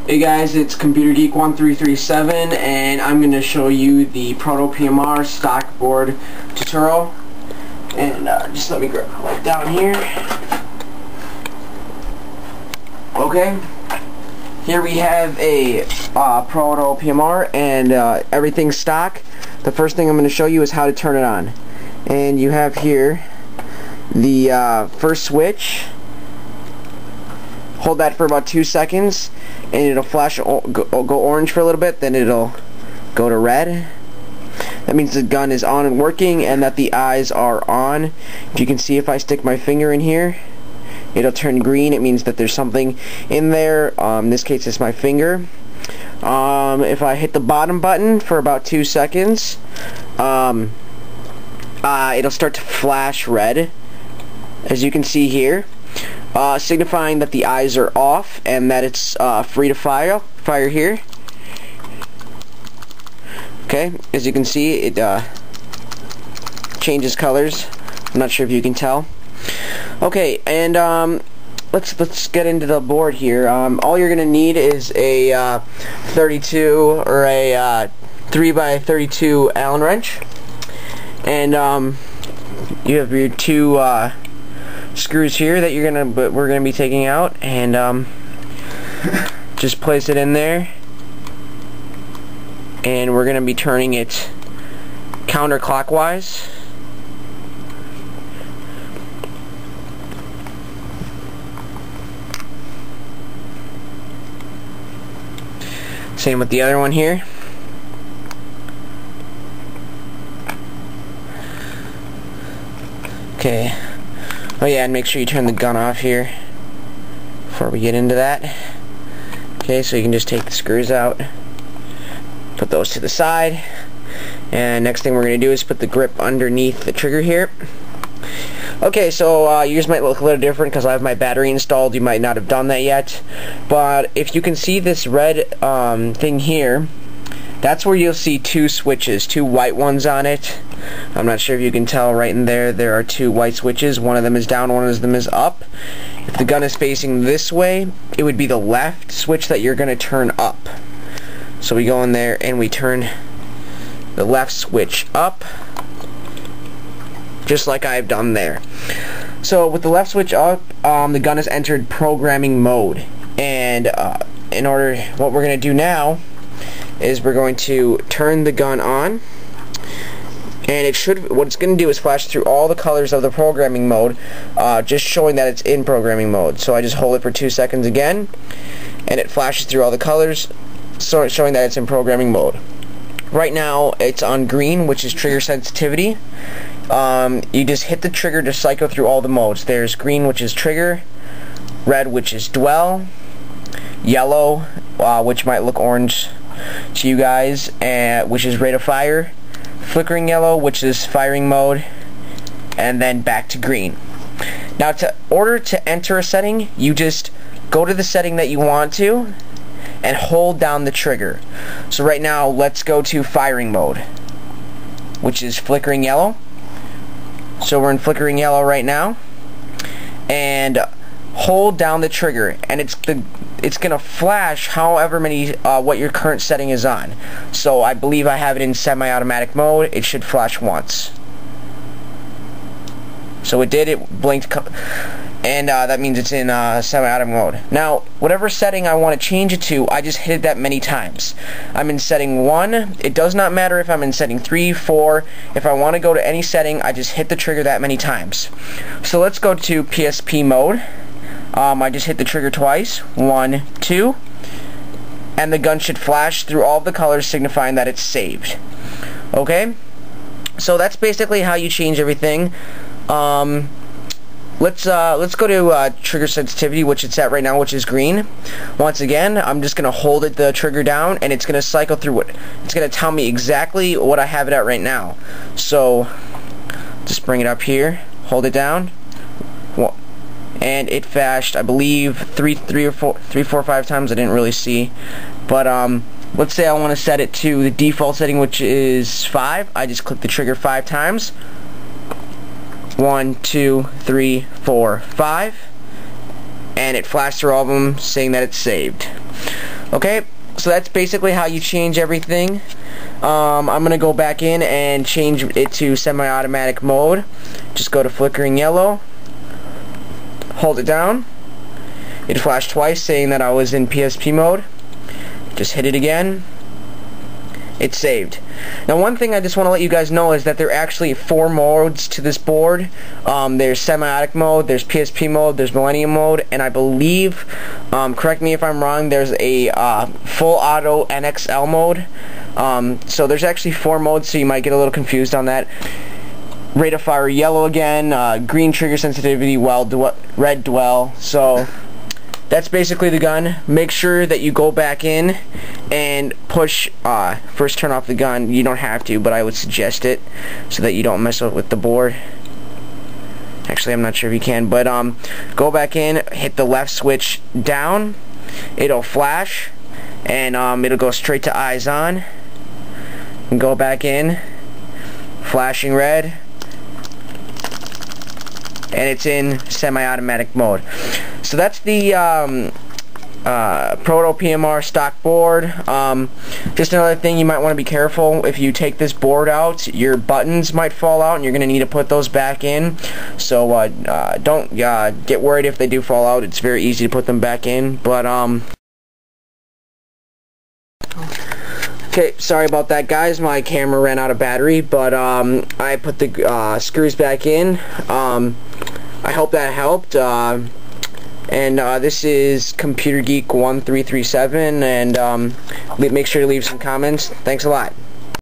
Hey guys, it's Computer Geek 1337 and I'm going to show you the Proto PMR stock board tutorial. And just let me grab it right down here. Okay, here we have a Proto PMR and everything's stock. The first thing I'm going to show you is how to turn it on. And you have here the first switch. Hold that for about 2 seconds and it'll flash, go orange for a little bit, then it'll go to red. That means the gun is on and working and that the eyes are on. If you can see, if I stick my finger in here, it'll turn green. It means that there's something in there. In this case it's my finger. If I hit the bottom button for about 2 seconds, it'll start to flash red, as you can see here. Signifying that the eyes are off and that it's free to fire here. Okay, as you can see, it changes colors. I'm not sure if you can tell. Okay, and let's get into the board here. All you're gonna need is a 32 or a 3x32 Allen wrench, and you have your two screws here that we're gonna be taking out, and just place it in there, and we're gonna be turning it counterclockwise. Same with the other one here. Okay. Oh yeah, and make sure you turn the gun off here before we get into that. Okay, so you can just take the screws out, put those to the side, and next thing we're going to do is put the grip underneath the trigger here. Okay, so yours might look a little different because I have my battery installed. You might not have done that yet, but if you can see this red thing here, that's where you'll see two switches, two white ones on it. I'm not sure if you can tell right in there, there are two white switches. One of them is down, one of them is up. If the gun is facing this way, it would be the left switch that you're going to turn up. So we go in there and we turn the left switch up, just like I've done there. So with the left switch up, the gun has entered programming mode. And what we're going to do now is we're going to turn the gun on, and what it's going to do is flash through all the colors of the programming mode, just showing that it's in programming mode. So I just hold it for 2 seconds again, and it flashes through all the colors, so showing that it's in programming mode. Right now it's on green, which is trigger sensitivity. You just hit the trigger to cycle through all the modes. There's green, which is trigger, red, which is dwell, yellow, which might look orange to you guys, which is rate of fire, flickering yellow, which is firing mode, and then back to green. Now, in order to enter a setting, you just go to the setting that you want to and hold down the trigger. So right now, let's go to firing mode, which is flickering yellow. So we're in flickering yellow right now, and hold down the trigger, and it's gonna flash however many what your current setting is on. So I believe I have it in semi-automatic mode. It should flash once. So it did. It blinked, and that means it's in semi-automatic mode. Now, whatever setting I want to change it to, I just hit it that many times. I'm in setting 1. It does not matter if I'm in setting 3, 4. If I want to go to any setting, I just hit the trigger that many times. So let's go to PSP mode. I just hit the trigger twice, 1, 2, and the gun should flash through all the colors, signifying that it's saved. Okay, so that's basically how you change everything. Let's go to trigger sensitivity, which it's at right now, which is green. Once again, I'm just gonna hold the trigger down, and it's gonna cycle through it. It's gonna tell me exactly what I have it at right now. So just bring it up here, hold it down. And it flashed, I believe, three, four, 5 times. I didn't really see, but let's say I want to set it to the default setting, which is 5. I just click the trigger 5 times. 1, 2, 3, 4, 5, and it flashed through all of them saying that it's saved. Okay, so that's basically how you change everything. I'm gonna go back in and change it to semi-automatic mode. Just go to flickering yellow, hold it down. It flashed twice saying that I was in PSP mode. Just hit it again. It's saved. Now, one thing I just want to let you guys know is that there are actually 4 modes to this board. There's semi-automatic mode, there's PSP mode, there's Millennium mode, and I believe, correct me if I'm wrong, there's a full auto NXL mode. So there's actually 4 modes, so you might get a little confused on that. Rate of fire yellow again, green trigger sensitivity, red dwell. So that's basically the gun. Make sure that you go back in and push, first turn off the gun. You don't have to, but I would suggest it so that you don't mess up with the board. Actually, I'm not sure if you can, but go back in, hit the left switch down, it'll flash, and it'll go straight to eyes on, and go back in, flashing red, and it's in semi-automatic mode. So that's the Proto PMR stock board. Just another thing, you might want to be careful. If you take this board out, your buttons might fall out and you're going to need to put those back in. So don't get worried if they do fall out. It's very easy to put them back in. But okay, sorry about that, guys. My camera ran out of battery, but I put the screws back in. I hope that helped. And this is Computer Geek 1337, and make sure to leave some comments. Thanks a lot.